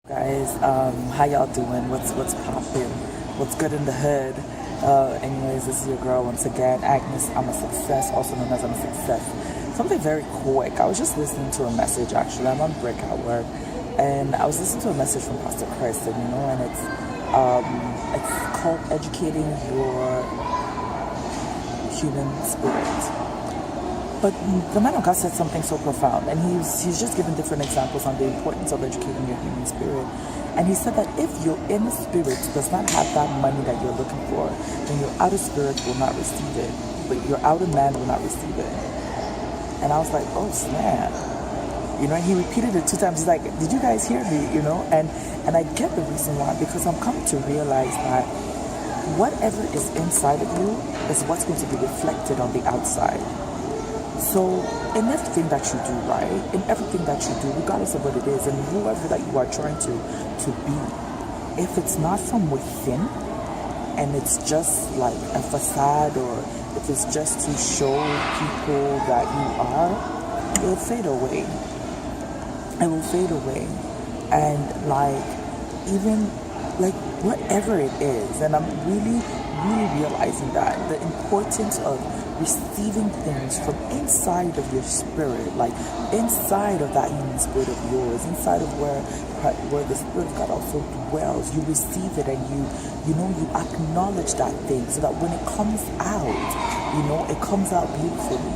Guys, how y'all doing? What's poppin'? What's good in the hood? Anyways, this is your girl once again, Agnes. I'm a success, also known as I'm a success. Something very quick. I was just listening to a message. Actually, I'm on break at work, and I was listening to a message from Pastor Chris, and it's called educating your human spirit. But the man of God said something so profound, and he's just given different examples on the importance of educating your human spirit. And he said that if your inner spirit does not have that money that you're looking for, then your outer spirit will not receive it, but your outer man will not receive it. And I was like, oh snap. And he repeated it 2 times. He's like, did you guys hear me? And I get the reason why, because I'm coming to realize that whatever is inside of you is what's going to be reflected on the outside. So in everything that you do, right, in everything that you do, regardless of what it is, and whoever that you are trying to be, if it's not from within, and it's just like a facade, or if it's just to show people that you are, it will fade away. It will fade away. And even whatever it is, and I'm really realizing that the importance of receiving things from inside of your spirit, like inside of that human spirit of yours, inside of where the Spirit of God also dwells. You receive it, and you acknowledge that thing, so that when it comes out, it comes out beautifully.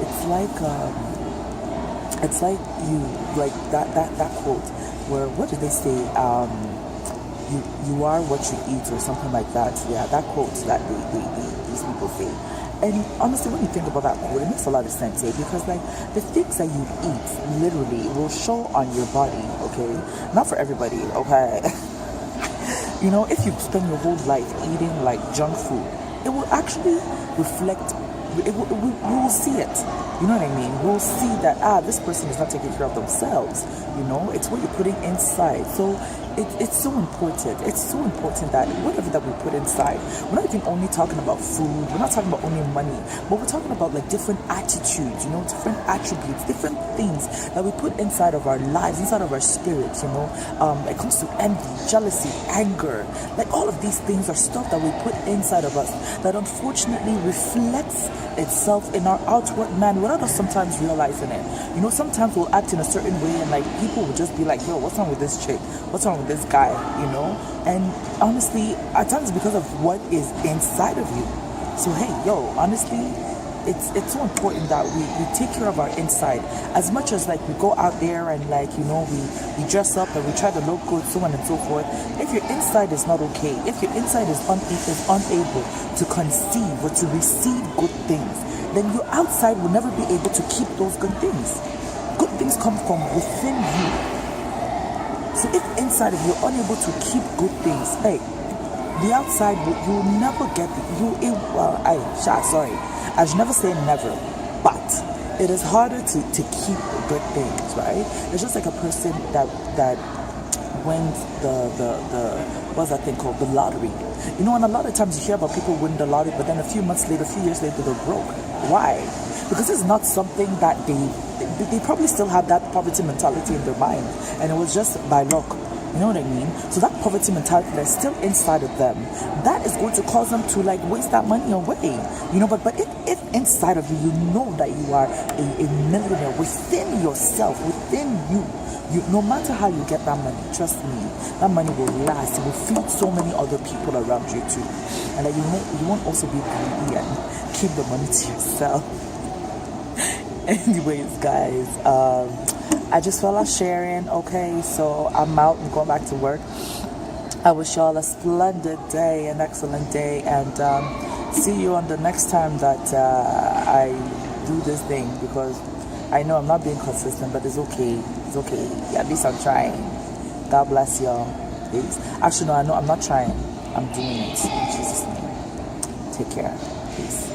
It's like you, like that quote where, what did they say? You are what you eat, or something like that. Yeah, that quote that these people say. And honestly, when you think about that quote, it makes a lot of sense, because the things that you eat literally will show on your body, okay? Not for everybody, okay? If you spend your whole life eating junk food, it will actually reflect. We will see it. You know what I mean? We'll see that this person is not taking care of themselves. It's what you're putting inside. So it's so important. It's so important that whatever that we put inside, we're not even only talking about food. We're not talking about only money, but we're talking about different attitudes. Different attributes, different things that we put inside of our lives, inside of our spirit. It comes to envy, jealousy, anger. All of these things are stuff that we put inside of us that unfortunately reflects itself in our outward man without us sometimes realizing it. Sometimes we'll act in a certain way, and people will just be like, yo, what's wrong with this chick? What's wrong with this guy? And honestly, at times because of what is inside of you. So hey, honestly, it's so important that we take care of our inside, as much as we go out there and we dress up and we try to look good, so on and so forth. If your inside is not okay, if your inside is unable to conceive or to receive good things, then your outside will never be able to keep those good things. Good things come from within you. So if inside of you are unable to keep good things, hey, the outside you'll never get I should never say never, but it is harder to keep good things, right? It's just like a person that wins the what's that thing called, the lottery. And a lot of times you hear about people win the lottery, but then a few years later they're broke. Why? Because it's not something that they probably still have that poverty mentality in their mind, and it was just by luck. You know what I mean? So that poverty mentality that's still inside of them, that is going to cause them to waste that money away. But if inside of you, that you are a millionaire within yourself, within you, no matter how you get that money, trust me, that money will last. It will feed so many other people around you too. And you won't also be greedy and keep the money to yourself. Anyways, guys, I just felt like sharing. Okay, so I'm out and going back to work. I wish y'all a splendid day, an excellent day, and see you on the next time that I do this thing, because I know I'm not being consistent, but it's okay. It's okay. Yeah, at least I'm trying. God bless y'all. Peace. Actually, no, I know I'm not trying. I'm doing it. In Jesus' name. Take care. Peace.